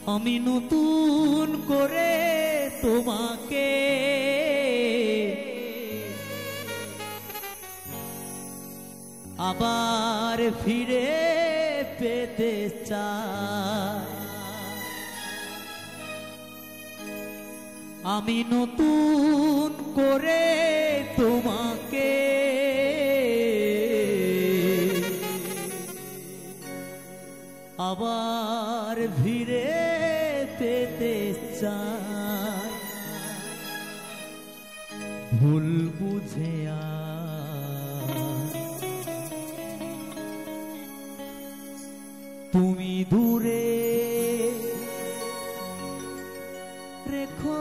আমি নতুন করে তোমাকে আবার ফিরে পেতে চাই। আমি নতুন করে তোমাকে আবার ফিরে পেতে চাই। ভুল বুঝে তুমি দূরে রেখো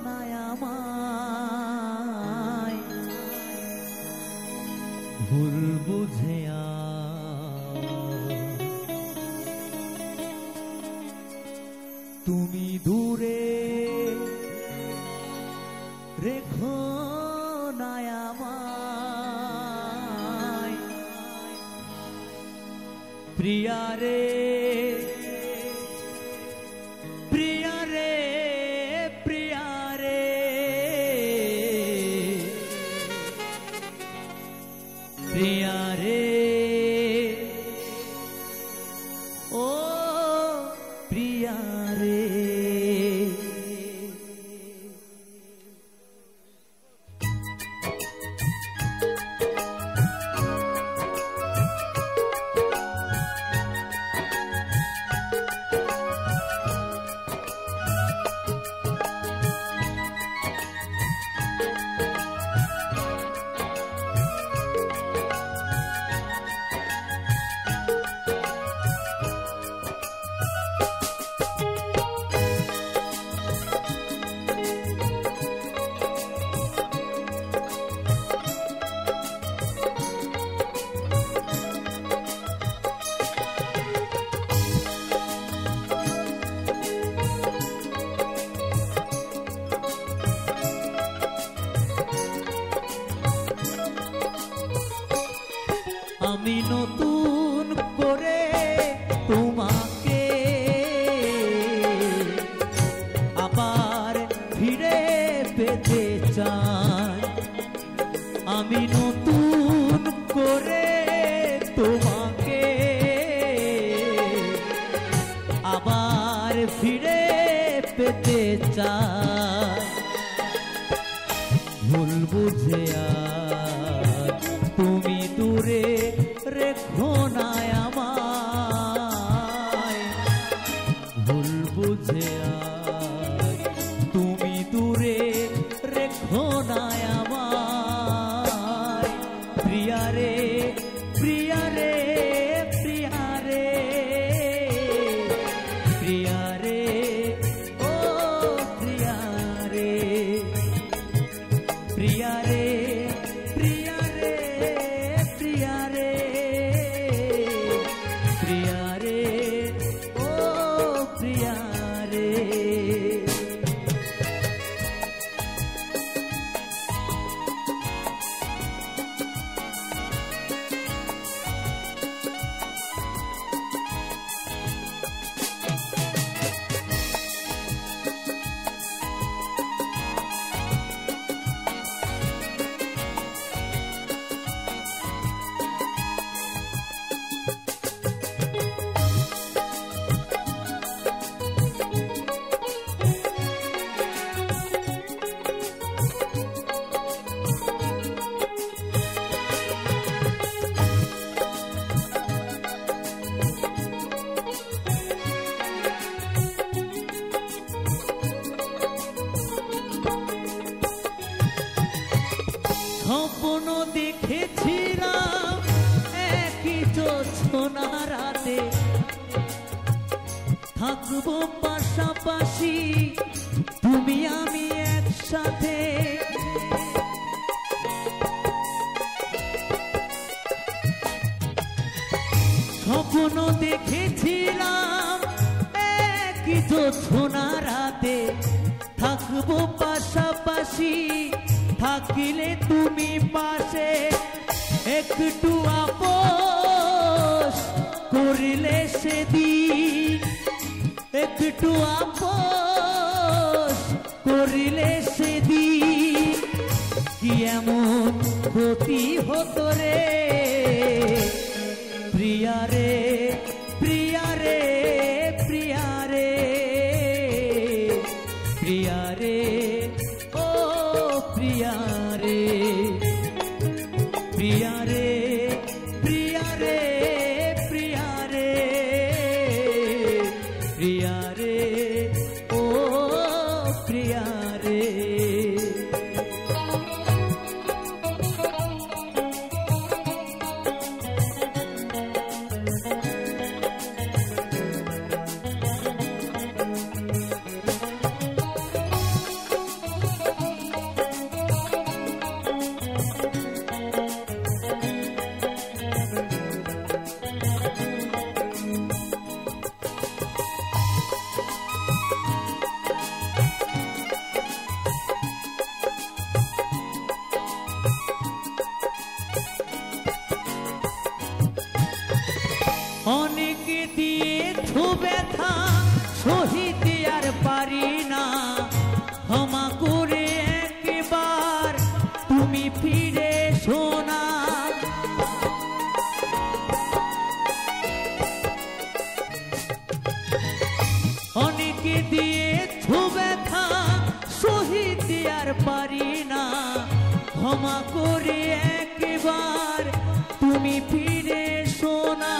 না আমায়। ভুল বুঝে তুমি দূরে রেখো না আমায়। প্রিয়া রে প্রিয়া রে প্রিয়া রে প্রিয়া রে ও প্রিয়া রে। আমি নতুন করে তোমাকে আবার ফিরে পেতে চাই। আমি নতুন করে তোমাকে আবার ফিরে পেতে চাই। ভুল বুঝে তুমি দূরে রেখো না আমায়। ভুল বুঝে তুমি দূরে রেখো না আমায়। প্রিয়া রে প্রিয়া রে প্রিয়া রে প্রিয়া রে ও প্রিয়া রে প্রিয়া রে প্রিয়া রে প্রিয়া রে প্রিয়া রে ও প্রিয়া রে। স্বপ্ন দেখেছিলাম একই জোছনা রাতে থাকবো পাশাপাশি তুমি আমি একসাথে। স্বপ্ন দেখেছিলাম একই জোছনা রাতে থাকবো পাশাপাশি। থাকিলে তুমি পাশে একটু আপোষ করিলে সেদিন একটু আপোষ করিলে সেদিন কি এমন ক্ষতি হতো রে প্রিয়া রে প্রিয়া রে প্রিয়া রে প্রিয়া রে ও প্রিয়া রে প্রিয়া রে প্রিয়া রে প্রিয়া রে প্রিয়া রে ও প্রিয়া রে অনেকে দিয়েছো ব্যথা সহিতে আর পারি না ক্ষমা করে একবার তুমি ফিরে শোনা অনেকে দিয়েছো ব্যথা সহিতে আর পারি না ক্ষমা করে একবার তুমি ফিরে শোনা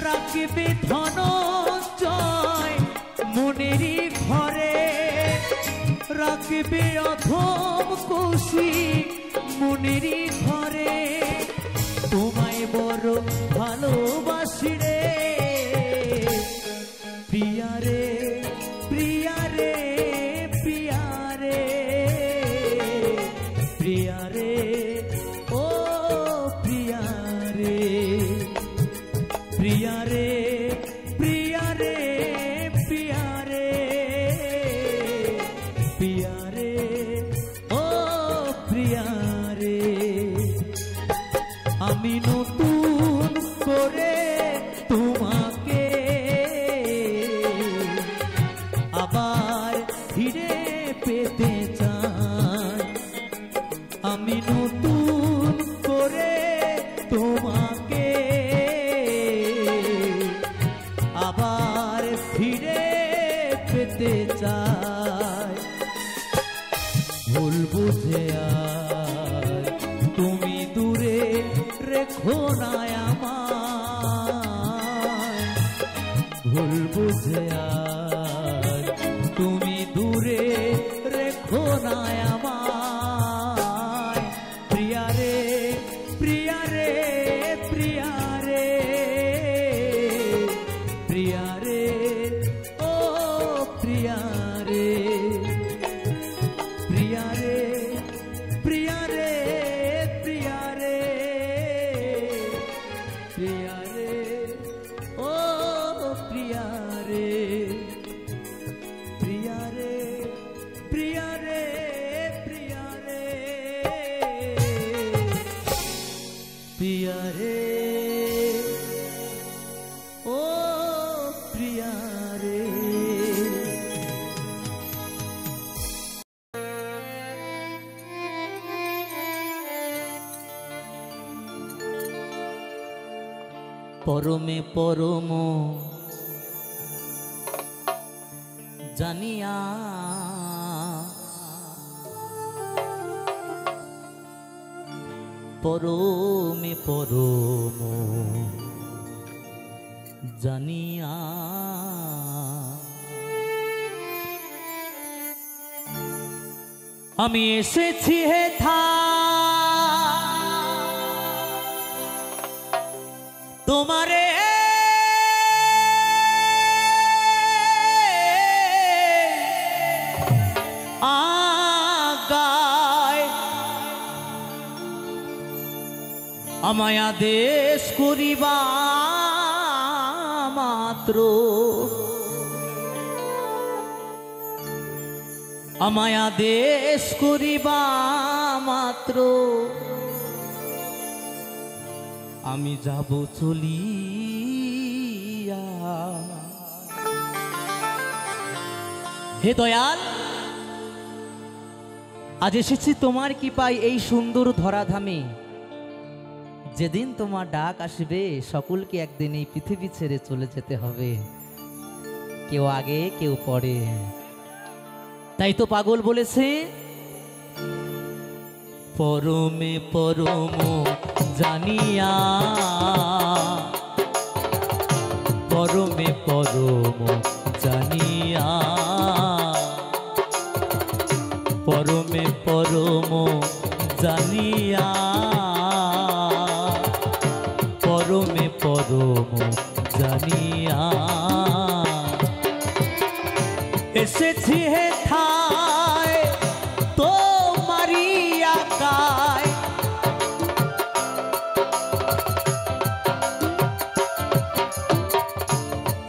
রাখবে ধনঞ্জয় মনেরই ঘরে রাখবে অধম কৌশিক মনেরই ঘরে তোমায় বড় ভালোবাসি রে প্রিয়া রে প্রিয়া রে প্রিয়া রে প্রিয়া রে ও প্রিয়া রে প্রিয়া রে প্রিয়া রে প্রিয়া রে প্রিয়া রে ও প্রিয়া রে আমি নতুন করে তোমাকে আবার ফিরে পেতে চাই আমি নতুন করে তোমাকে আবার ফিরে পেতে চাই ভুল বুঝে আর তুমি দূরে রেখো না আমায় ভুল বুঝে আর তুমি দূরে রেখো না আমায় প্রিয়া রে প্রিয়া রে প্রিয়া রে প্রিয়া রে ও প্রিয়া রে প্রিয়া রে প্রিয়া রে প্রিয়া রে প্রিয়া রে ও প্রিয়া রে প্রিয়া রে প্রিয়া রে প্রিয়া রে প্রিয়া রে ও প্রিয়া রে পরমে পরম জানিয়া পরমে পরম জানিয়া আমি এসেছি হেথা তোমারে আগায় আমায় আদেশ করিবা মাত্র আমায় আদেশ করিবা মাত্র আমি যাব চলিয়া হে দয়াল, আজ এসেছি তোমার কৃপায় এই সুন্দর ধরাধামে। যেদিন তোমার ডাক আসবে সকলকে একদিন এই পৃথিবী ছেড়ে চলে যেতে হবে, কেউ আগে কেউ পরে। তাই তো পাগল বলেছে, পরমে পরম জানিয়া, পরমে পরম জানিয়া, পরমে পরম জানিয়া, পরমে পরম জানিয়া এসেছি হে ঠায় তোমারি আকায়।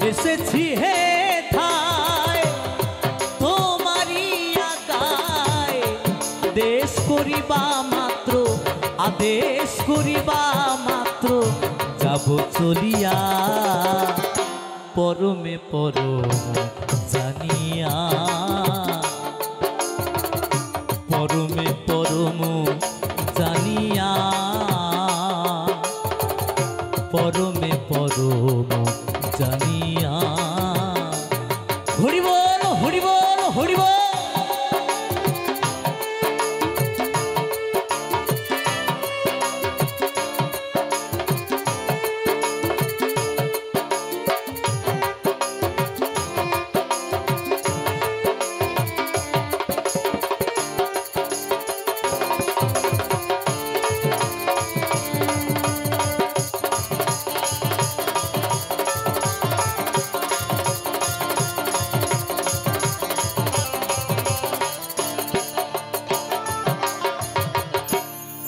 এসেছি হে ঠায় তোমারি আকায়, দেশ করিবা মাত্র, আদেশ করিবা মাত্র যাব চলিয়া, পরমে পরম জানিয়া, পরমে পরম জানিয়া, পরমে পরম জানিয়া। হরি বল, হরি বল, হরি বল।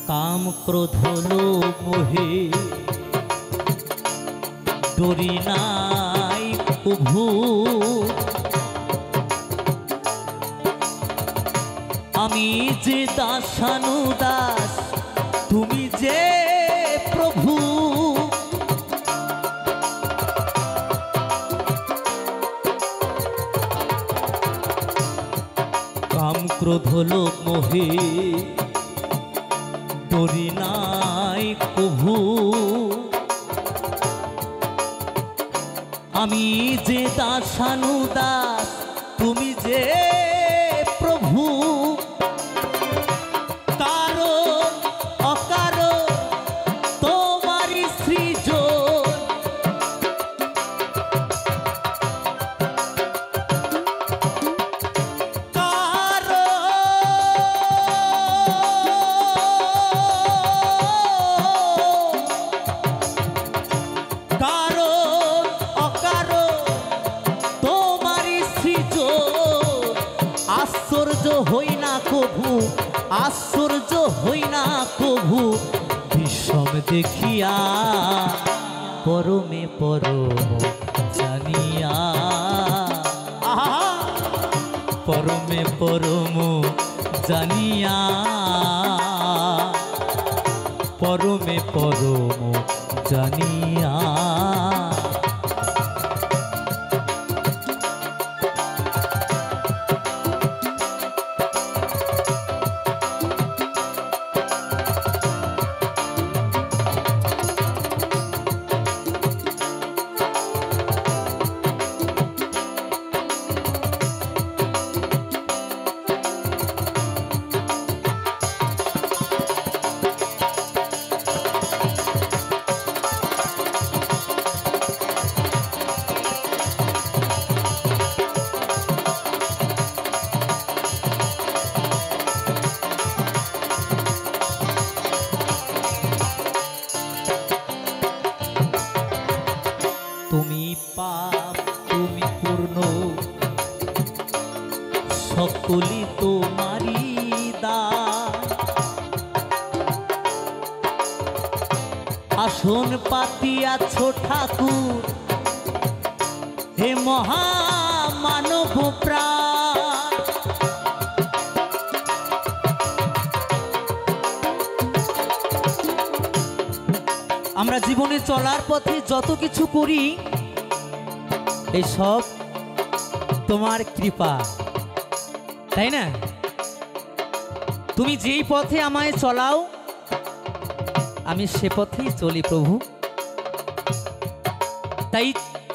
কাম ক্রোধ লোভ মোহে ডরি নাই প্রভু, আমি যে দাসানুদাস তুমি যে প্রভু। কাম ক্রোধ লোভ মোহে ডরি নাই প্রভু, আমি যে দাসানুদাস তুমি যে প্রভু। কারো অকারো তোমারি সৃজন, কারো কারো অকারো তোমারি সৃজন। আশ্চর্য হই না কভু, আশ্চর্য হই না কভু বিষম দেখিয়া, পরমে পরম জানিয়া, পরমে পরম জানিয়া, পরমে পরম জানিয়া। তুমি পাপ তুমি পূর্ণ, সকলি তোমারি দান। আসন পাতিয়াছ ঠাকুর হে মহামানব প্রাণ। আমরা জীবনে চলার পথে যত কিছু করি এই সব তোমার কৃপা। তাই না? তুমি যেই পথে আমায় চলাও আমি সে পথেই চলি প্রভু। তাই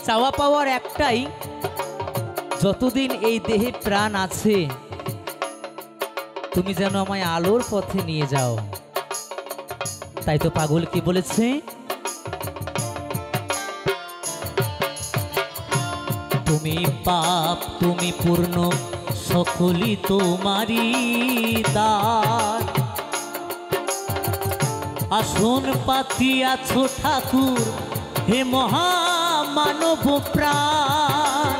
চাওয়া পাওয়ার একটাই, যতদিন এই দেহে প্রাণ আছে তুমি যেন আমায় আলোর পথে নিয়ে যাও। তাই তো পাগল কি বলেছে, তুমি পাপ তুমি পূর্ণ সকলই তোমারই দান, আসন পাতিয়াছ ঠাকুর হে মহামানব প্রাণ,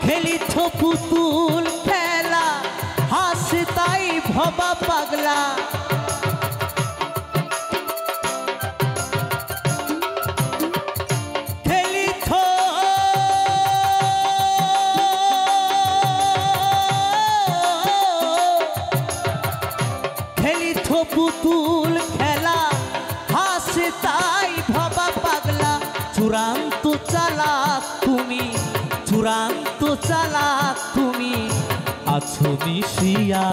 খেলিছ পুতুল খেলা হাসে তাই ভবা পাগলা, পুতুল খেলা হাসে তাই ভবা পাগলা, চূড়ান্ত চালাক তুমি, চূড়ান্ত চালাক তুমি আছো মিশিয়া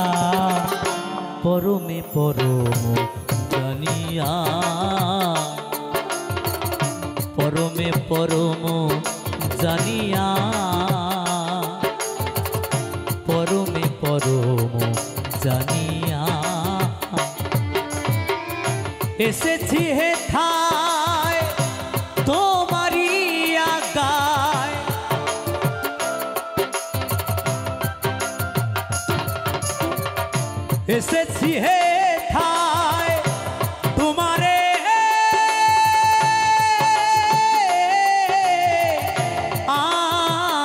পরমে পরম জানিয়া, পরমে পরম জানিয়া, পরমে পরম জানিয়া, এসেছি হে ঠায় তোমারি আগায়, এসেছি হে ঠায় তোমারে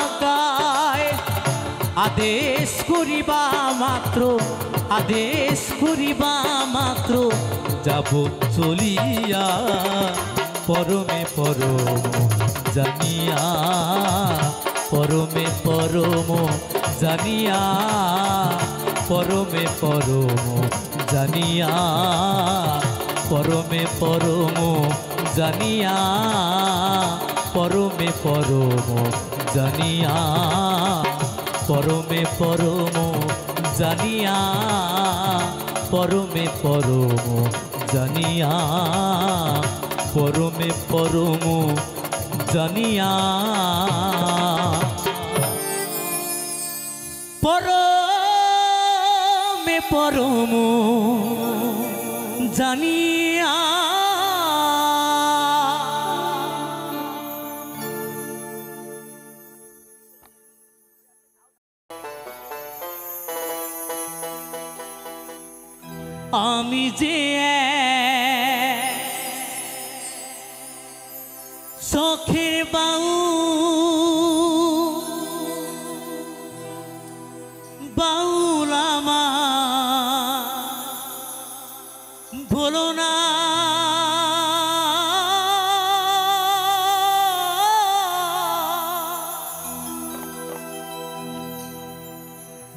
আগায়, আদেশ করিবা মাত্র, আদেশ করিবা মাত্র যাব চলিয়া পরমে পরম জানিয়া, পরমে পরম জানিয়া, পরমে পরম জানিয়া, পরমে পরম জানিয়া, পরমে পরম জানিয়া, পরমে পরম জানিয়া, পরমে পরম জানিয়া, পরমে পরম জানিয়া, পরমে পরম জানিয়া। আমি যে শখের বাউল আমার ভোলো না,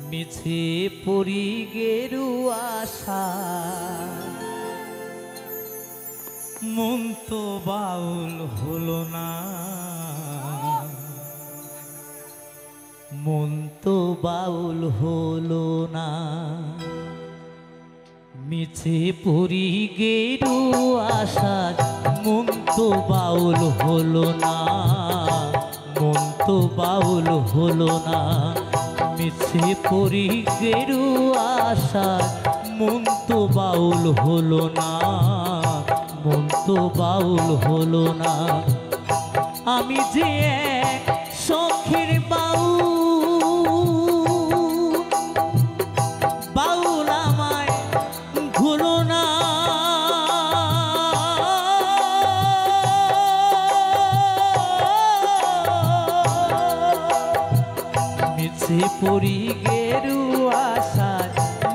মিছে পরি গেরুয়া আশা মন তো বাউল হলো না, মন তো বাউল হলো না, মিছে পরি গেরুয়া আশা মন তো বাউল হলো না, মন তো বাউল হলো না, মিছে পরি গেরুয়া আশা মন তো বাউল হলো না, মন তো বাউল হলো না। আমি যে এক শখের বাউল আমায় ভুলো না, মিছে পরি গেরুয়া আশা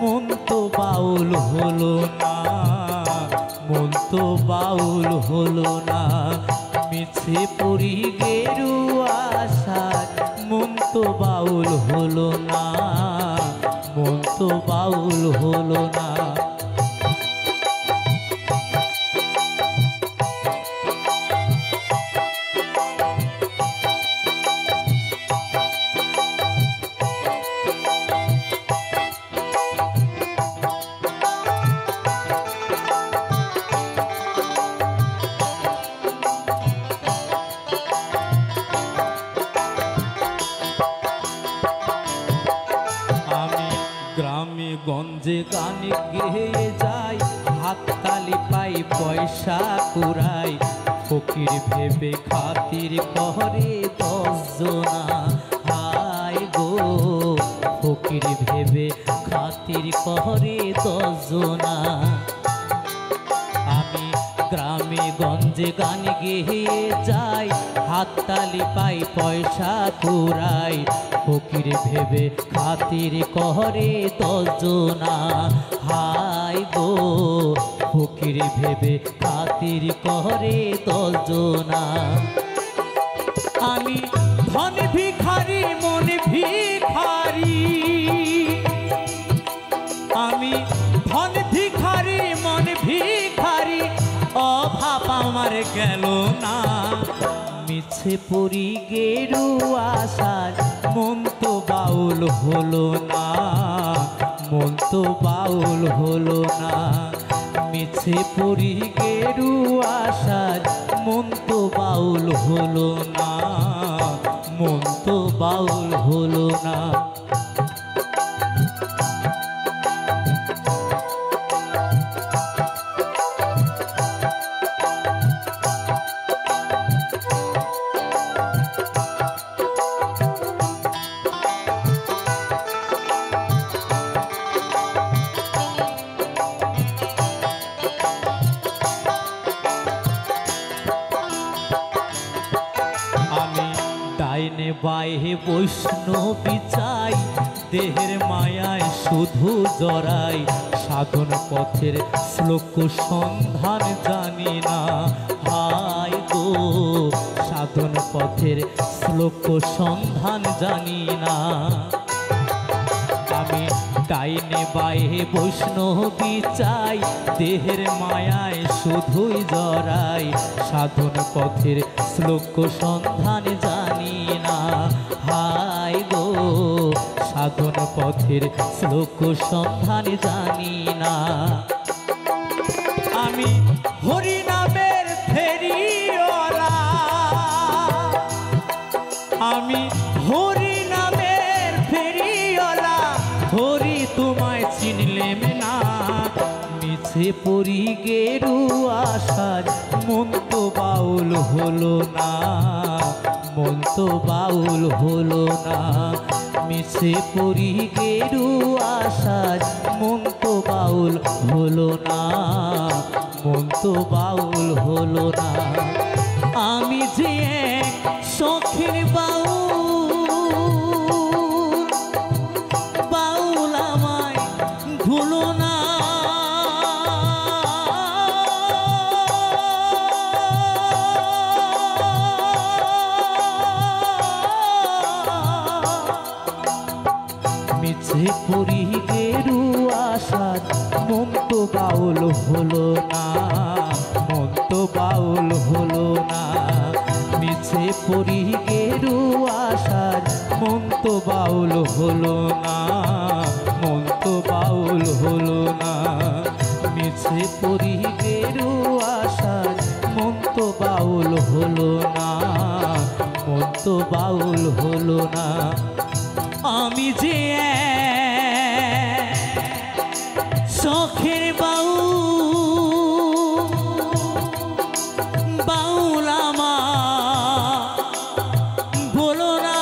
মন তো বাউল হলো না, মন তো বাউল হলো না, মিছে পরি গেরুয়া আশা মন তো বাউল হলো না, মন তো বাউল হলো না। গঞ্জে গান গেয়ে যাই, হাততালি পাই পয়সা কুড়াই, ফকির ভেবে খাতির করে 10 জনা। হায় গো ফকির ভেবে খাতির করে 10 জনা। আমি গ্রামে গঞ্জে গান গেয়ে যাই, হাততালি পাই পয়সা কুড়াই, ফকির ভেবে খাতির করে 10 জনা। হায় গো ফকির ভেবে খাতির করে 10 জনা। আমি ধন ভিখারি মন ভিখারি, আমি ধন ভিখারি মন ভিখারি, অভাব আমার গেল না। মিছে পড়ি গেরুয়া সাজ, মন তো বাউল হলো না, মন তো বাউল হলো না। মিছে পড়ি গেরুয়া সাজ, মন তো বাউল হলো না, মন তো বাউল হলো না। ডাইনে বাইহে বৈষ্ণবী চাই, দেহের মায়ায় শুধু জড়াই, সাধন পথের শ্লোক সন্ধান জানি না। হায় গো সাধন পথের শ্লোক সন্ধান জানি না। আমি ডাইনে বাইহে বৈষ্ণবী চাই, দেহের মায়ায় শুধুই জড়াই, সাধন পথের শ্লোক সন্ধান জানি না। হায় গো সাধন পথের শ্লোক সন্ধান জানি না। আমি হরি নামের ফেরিওয়ালা, আমি হরি নামের ফেরিওয়ালা, হরি তোমায় চিনলেম না। মিছে পড়ি গেরুয়া সাজ, মন তো বাউল হলো না, মন তো বাউল হলো না। মিছে পড়ি গেরুয়া সাজ, মন তো বাউল হলো না, মন তো বাউল হলো না। আমি যে শখের বাউল, বাউল আমায় ভুলো না। মিছে পড়ি গেরুয়া সাজ, মন তো বাউল হলো না, মন তো বাউল হলো না। মিছে পড়ি গেরুয়া সাজ, মন তো বাউল হলো না, মন তো বাউল হলো না। মিছে পড়ি গেরুয়া সাজ, মন তো বাউল হলো না, মন তো বাউল হলো না। আমি যে শখের বাউল, বাউল আমার বলো না।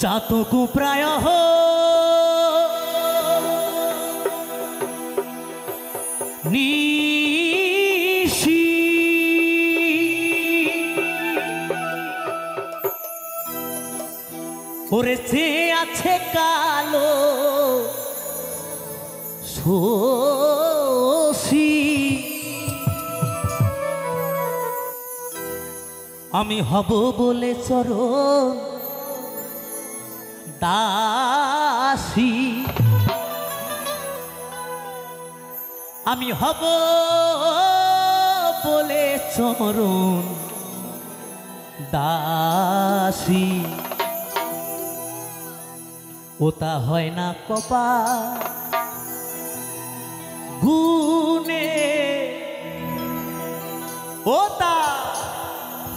চাতকু প্রায় নিশি, ওরে যে আছে কালো শশী, আমি হব বলে চরণ দাসী, আমি হব বলে চরণ দাসী। ওটা হয় না কপাল গুনে, ওটা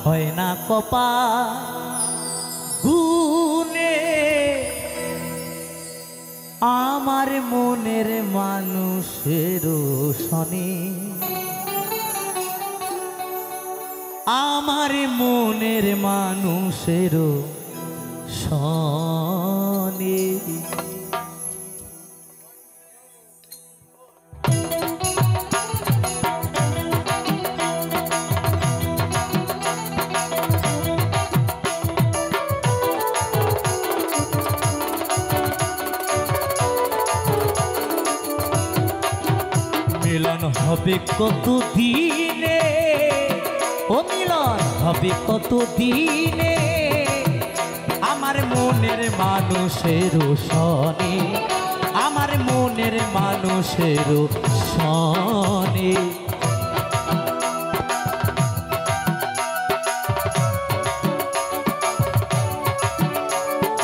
হয় না কপাল গুনে, আমার মনের মানুষের শনি, আমার মনের মানুষের শনি। মিলন হবে কত দিনে, ও মিলন হবে কত দিনে, আমার মনের মানুষের শনি, আমার মনের মানুষের শনি।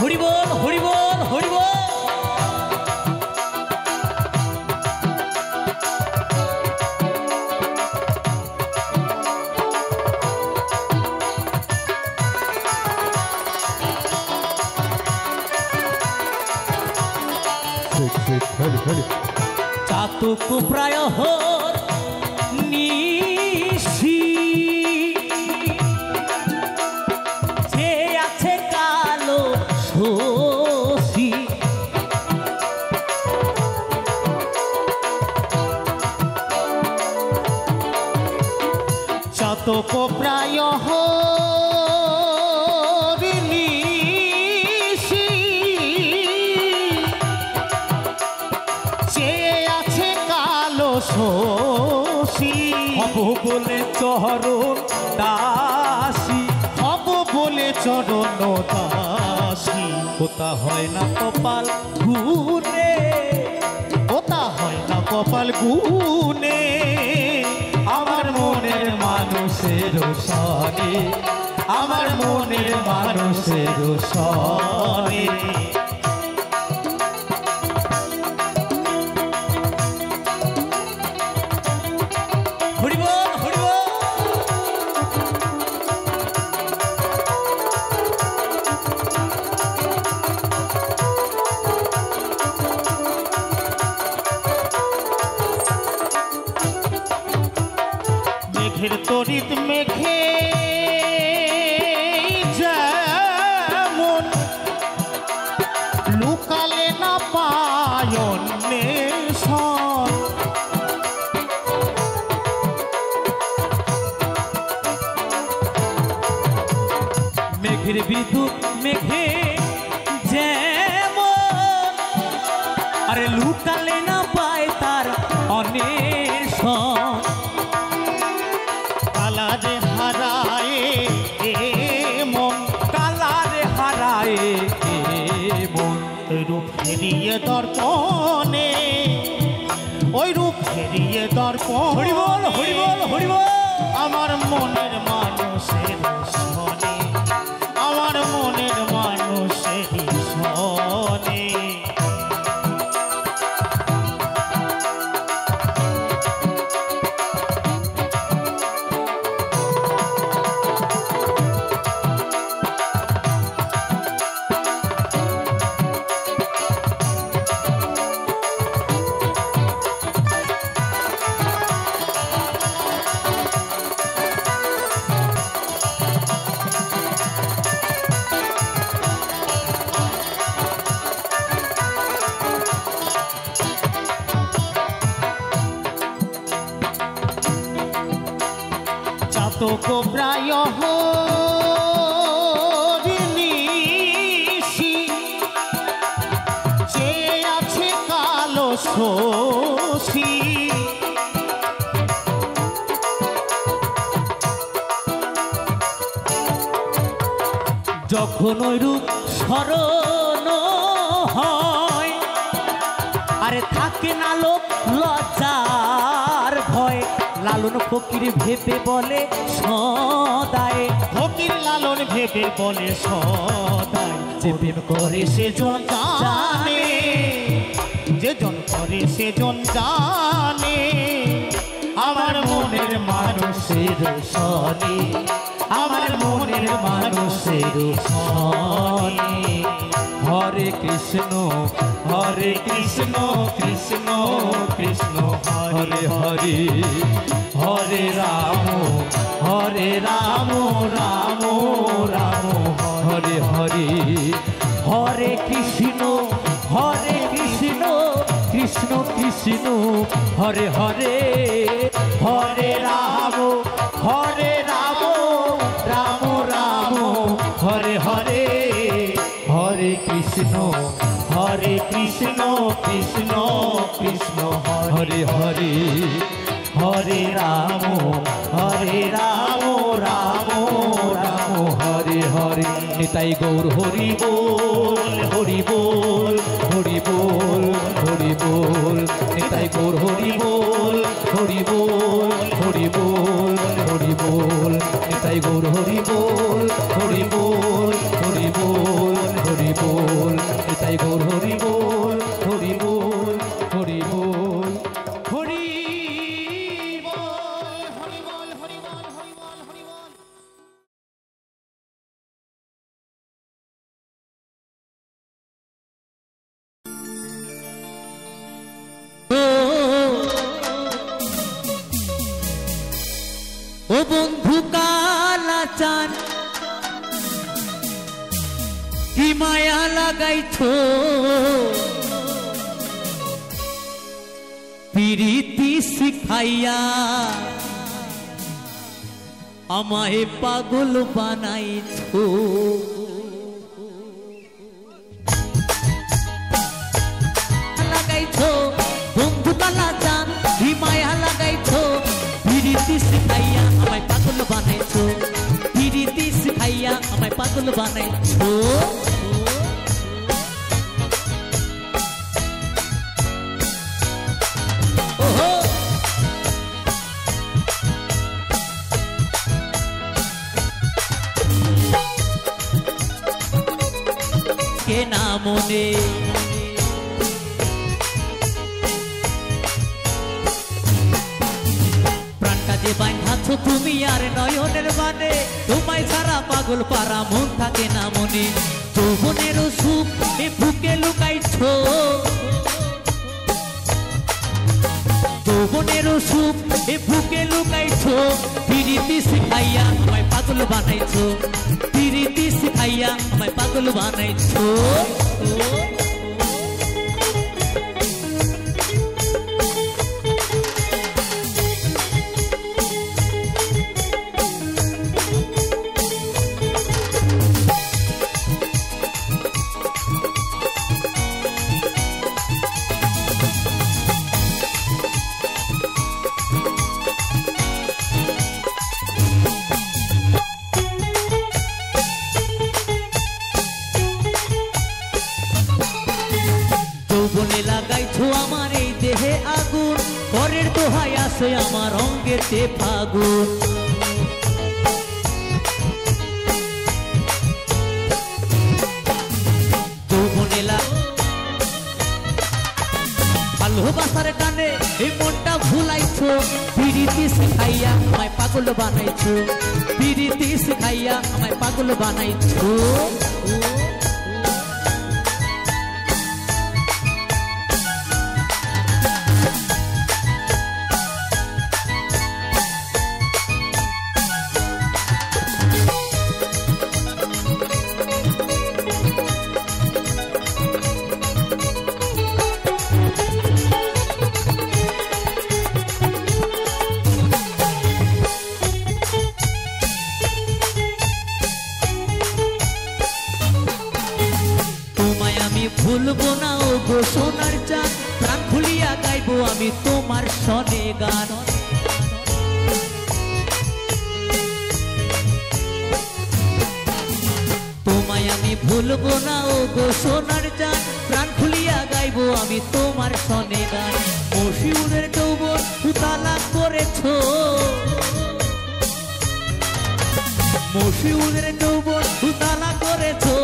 হরি বল হরি বল হরি বল। চাতক প্রায় নিশি, যে আছে কালো শশী, চাতক প্রায় শশী, হব বলে চরণ দাসী, হব বলে চরণ দাসী। ওটা হয় না কপাল গুনে, ওটা হয় না কপাল গুনে, আমার মনের মানুষের শনি, আমার মনের মানুষের শনি। মেঘের তরিত মেঘে যেমন লুকালে না পায়নের সন, মেঘের বিদ্যুৎ মেঘে যেমন, আরে লুকালে না পায় তার অন্বেষণ। কালারে হারায় মন, কালারে হারায় মন, ওই রূপ ফেরিয়ে দর্পণে, ওই রূপ ফেরিয়ে দর্পণ। হরি বল হরি বল হরি বল। আমার মনের মানুষের শনি, আমার মনের মানুষের শনি। চাতক প্রায় নিশি, যে আছে কালো শশী, যখন ওই রূপ স্মরণ হয়, আরে থাকে না লোক লজ্জার ভয়, লালন ফকির ভেবে বলে সদায়, ফকির লালন ভেবে দেবে বলে সদাই যে প্রেম করে সেজন জানে, যেজন করে সেজন জানে আমার মনের মানুষের সনে, আমার মনের মানুষের সনে। হরে কৃষ্ণ কৃষ্ণ কৃষ্ণ হরে হরে, হরে রাম রাম রাম হরে হরে। হরে কৃষ্ণ কৃষ্ণ কৃষ্ণ হরে হরে, হরে রাম রাম রাম হরে হরে। হরে কৃষ্ণ কৃষ্ণ কৃষ্ণ হরে হরে, হরে রাম রাম রাম হরে হরে। নিতাই গৌর হরি বল হরি বল হরি বল হরি বল, নিতাই গৌর হরি বল হরি বল হরি বল হরি বল, নিতাই গৌর হরি বল হরি বল হরি বল হরি বল, নিতাই গৌর হরি বল হরি বল হরি বল হরি ও বন্ধু কালা চান কি মায়া লাগাইছো, প্রীতি শিখাইয়া আমায় পাগল বানাইছো। লাগাইছো বন্ধু কালা চান কি মায়া লাগাইছো, প্রীতি শিখাইয়া আমায় পাগল বানাইছো, প্রীতি শিখাইয়া আমায় পাগল বানাইছো। কে না মনে প্রাণটা যে বাঁধাছো তুমি আর নয়নের বানে, তোমায় ছাড়া পাগল পারা মন থাকে না মনে। যৌবনের সুখ এ বুকে লুকাইছো, যৌবনের সুখ এ বুকে লুকাইছো, প্রীতি শিখাইয়া আমায় পাগল বানাইছো, প্রীতি শিখাইয়া আমায় পাগল বানাইছো। যৌবনে লাগাইছো আমার এই দেহে আগুন, পরের দোহাই আসে আমার অঙ্গেতে ফাগুন। যৌবনে ভালোবাসার টানে এই মনটা ভুলাইছো, প্রীতি শিখাইয়া আমায় পাগল বানাইছো, প্রীতি শিখাইয়া আমায় পাগল বানাইছো। ভুলবো না ও গো সোনার চাঁদ, প্রাণ খুলিয়া গাইবো আমি তোমার সনে গান। তোমায় আমি ভুলবো না ও গো সোনার চাঁদ, প্রাণ খুলিয়া গাইবো আমি তোমার সনে গান। মশিউরের যৌবন উতালা করেছো, মশিউরের ডুবন উতালা করেছো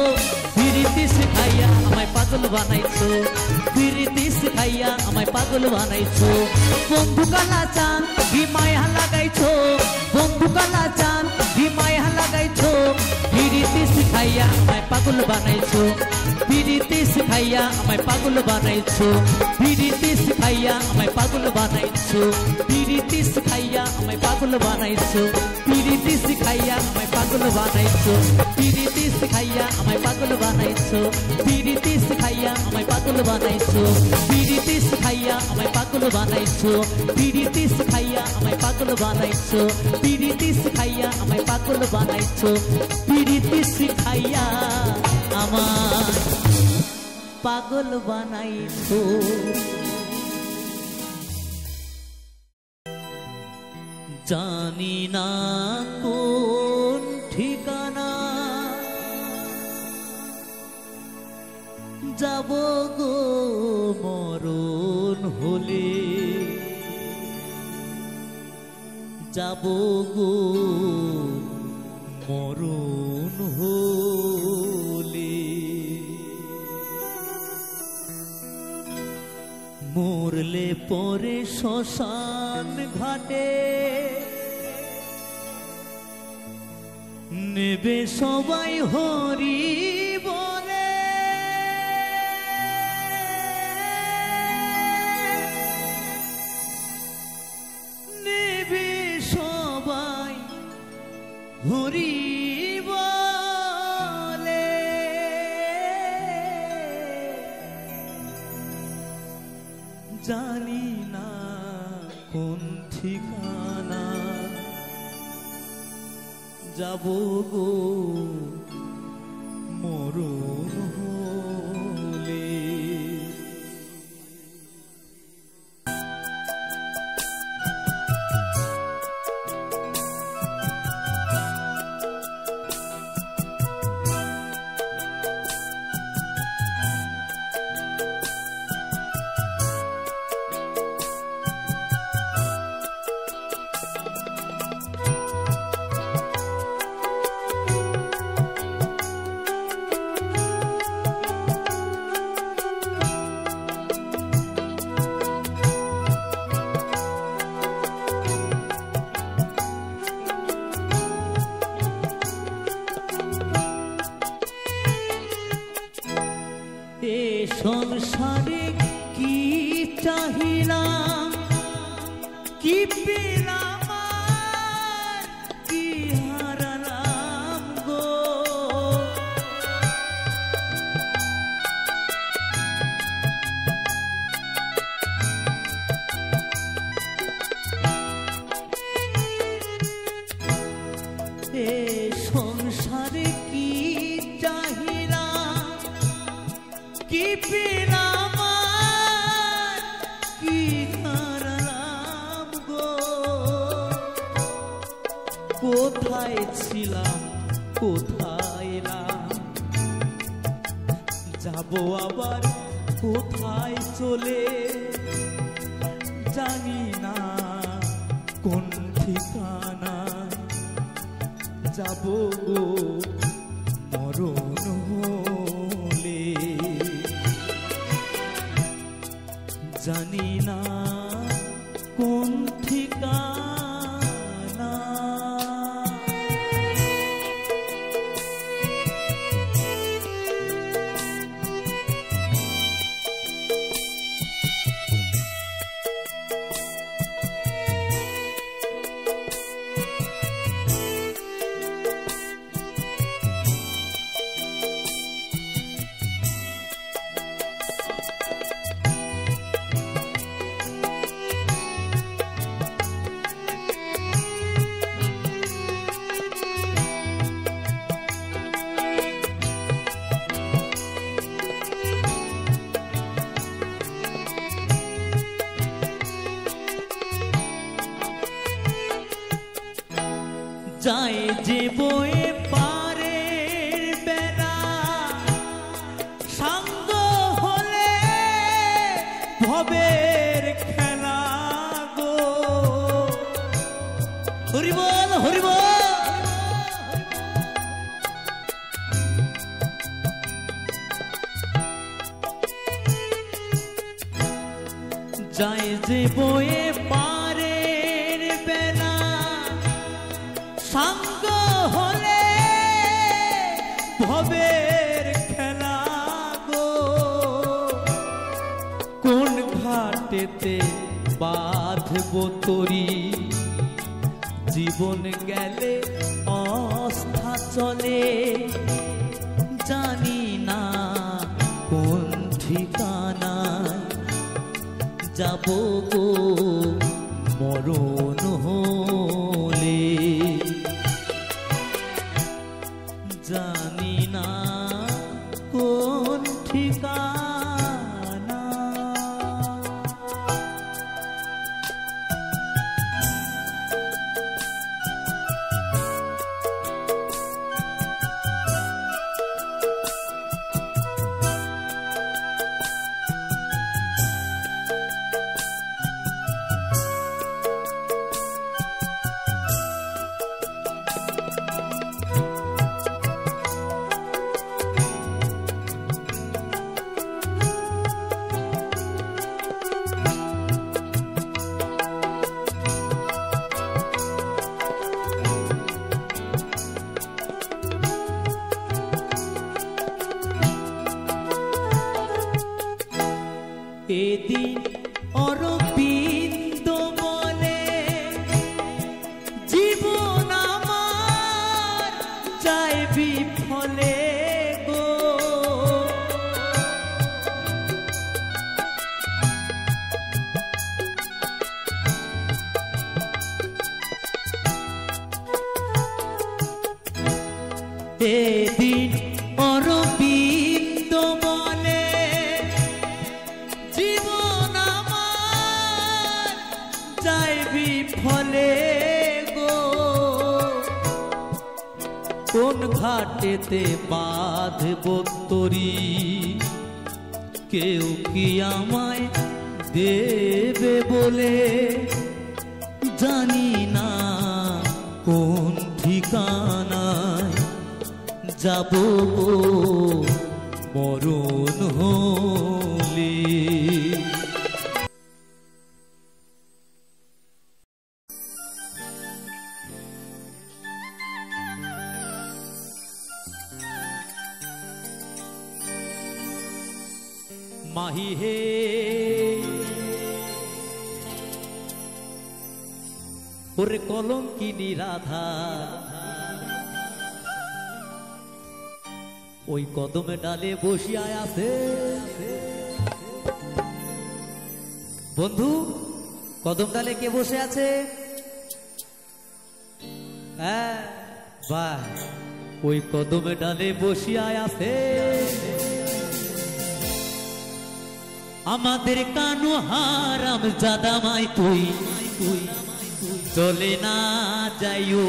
পিরিতি শিখাইয়া আমায় পাগল বানাইছো পিরিতি শিখাইয়া আমায় পাগল বানাইছো বন্ধু কালা চান কি মায়া লাগাইছো বন্ধু কালা চান কি মায়া লাগাইছো পিরিতি শিখাইয়া আমায় পাগল বানাইছো পিরিতি শিখাইয়া আমায় পাগল বানাইছো পিরিতি শিখাইয়া আমায় পাগল বানাইছো পিরিতি শিখাইয়া আমায় পাগল বানাইছো পিরিতি শিখাইয়া আমায় পাগল বানাইছো পিরিতি শিখাইয়া আমায় পাগল বানাইছো পিরিতি শিখাইয়া আমায় পাগল বানাইছো পিরিতি শিখাইয়া আমায় পাগল বানাইছো পিরিতি শিখাইয়া আমায় পাগল বানাইছো পিরিতি শিখাইয়া আমায় পাগল বানাইছো পিরিতি শিখাইয়া আমায় পাগল বানাইছো জানি না কোন ঠিকানা যাব গো মরণ হলে যাব গো মরণ হলে মরলে পরে শ্মশান ঘাটে নেবে সবাই হরি বলে নেবে সবাই হরি বলে জানি না কোন ঠিকানা যাব গো মরণ হলে সংসারে কি চাহিলাম কি পেলাম আর কি হারালাম গো এ সংসারে কি চাহিলাম কি পেলাম আর কি হারালাম গো কোথায় ছিলাম কোথায় এলাম যাবো আবার কোথায় চলে জানি না কোন ঠিকানায় যাবো গো মরণ হলে জানি না কোন ঠিকানা যায় যে বয়ে পারের বেলা সাঙ্গ হলে ভবের খেলা গো হরিবল হরিবল যায় যে বয়ে পারের বেলা সাঙ্গ হলে ভবের খেলা গো কোন ঘাটেতে বাঁধব তরি জীবন গেলে অস্থা চলে জানি না কোন ঠিকানায় যাব গো মরণ হলে জানি না কোন ঠিকানা। এদিন অরবিন্দ বলে জীবন আমার যায় বিফলে গো এদিন অরবিন্দ বলে জীবন আমার যায় বিফলে গো কোন ঘাটেতে বাঁধব তরি কেউ কি আমায় দেবে বলে জানি না কোন ঠিকানায় যাব মরণ হলে। মাহি হে ওরে কলঙ্কিনী রাধা ওই কদমে ডালে বসিয়া আছে বন্ধু কদম ডালে কে বসে আছে? হ্যাঁ বাহ ওই কদমে ডালে বসিয়া আছে আমাদের কানু হারাম জাদামাই তুই চলে না যাইও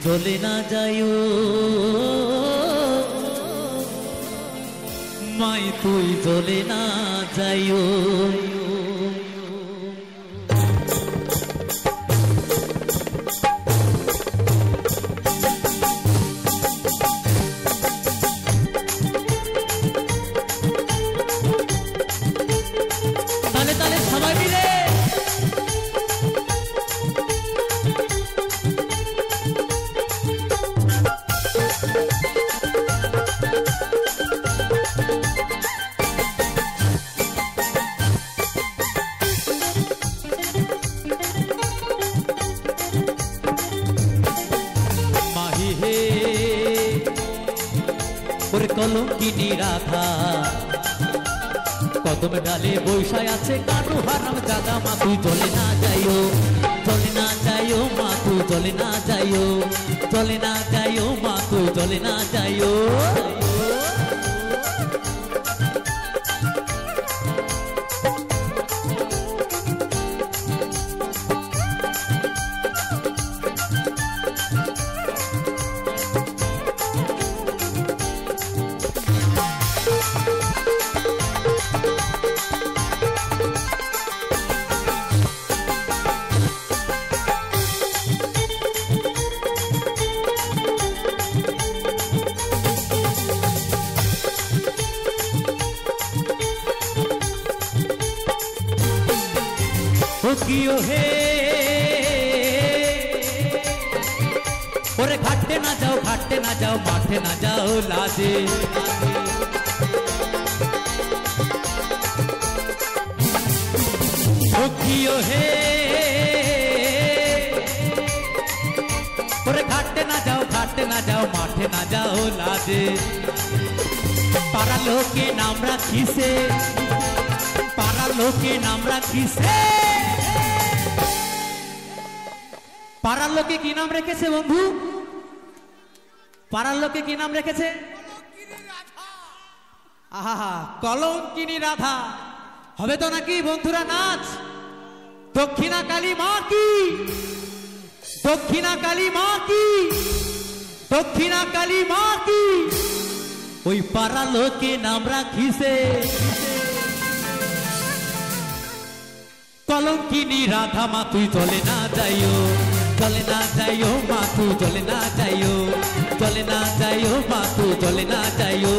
চলে না যাইও মাই তুই চলে না যাইও কলঙ্কিনী রাধা কদম ডালে বৈশায় আছে কানু হারাম জাদা মা তুই চলে না যাইও মা তুই চলে না যাইও মা তুই চলে না যাইও হে ওরে ঘাটতে না যাও মাঠে না যাও লাজে সখিও হে ওরে ঘাটতে না যাও মাঠে না যাও লাজে পাড়া লোকে নাম রাখিছে পাড়া লোকে নাম রাখিছে পাড়ার লোকে কি নাম রেখেছে বন্ধু পাড়ার লোকে কি নাম রেখেছে আহা কলঙ্কিনী রাধা হবে তো নাকি বন্ধুরা নাচ দক্ষিণা কালী মা কি দক্ষিণা কালী মা কি দক্ষিণা কালী মা কি ওই পাড়া লোকে নাম রাখিছে কলঙ্কিনী রাধা মা তুই চলে না যাইও মা তুই চলে না যাইও মা তুই চলে না যাইও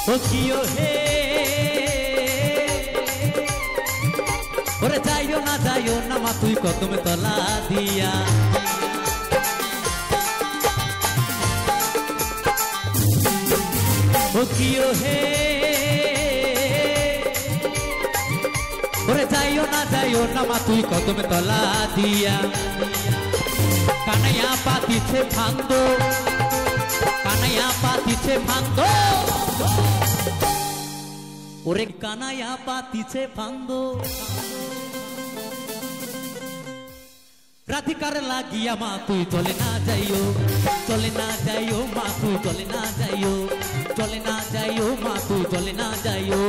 সখিও হে ওরে যাইও না মা তুই কদমে তলা দিয়া সখিও হে ওরে যাইও না মা তুই কদমে তলা দিয়া কানাইয়া পাতিছে ফান্দো ওরে কানাইয়া পাতিছে ফান্দো রাধিকার লাগিয়া মা তুই চলে না যাইও মা তুই চলে না যাইও মা তুই চলে না যাইও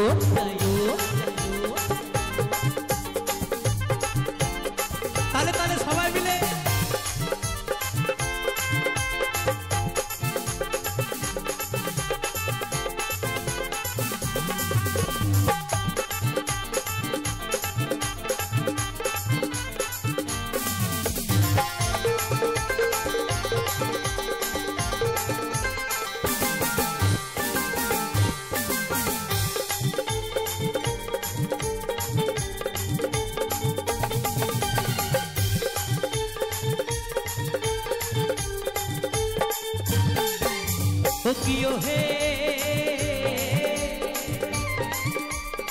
তালে সবাই মিলে সখিও হে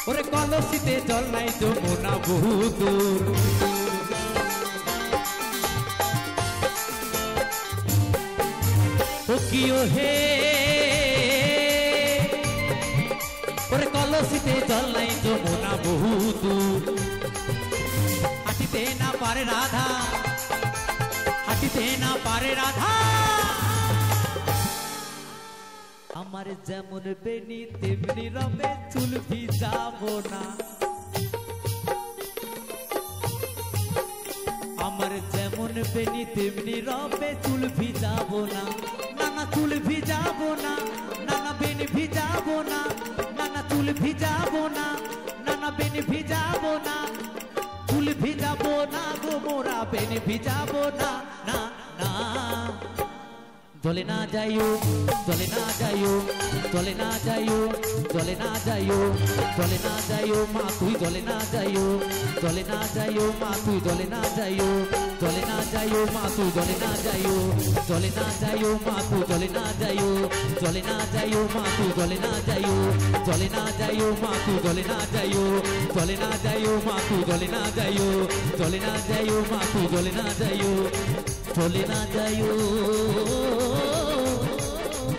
ওরে কলসিতে জল নাই যমুনা বহু দূর সখিও হে ওরে কলসিতে জল নাই যমুনা বহু দূর হাঁটিতে না পারে রাধা আমার যেমন বেনি তেমনি রবে চুল ভিজাবো না আমার যেমন বেনি তেমনি রবে চুল ভিজাবো না নানা চুল ভিজাবো না নানা বেনি ভিজাবো না নানা চুল ভিজাবো না নানা বেনি ভিজাবো না চুল ভিজাবো না গো মোরা বেনি ভিজাবো না না না জলে না যাইও মা তুই জলে না যাইও মা তুই জলে না যাইও মা তুই জলে না যাইও মা তুই জলে না যাইও মা তুই জলে না যাইও মা তুই জলে না যাইও মা তুই জলে না যাইও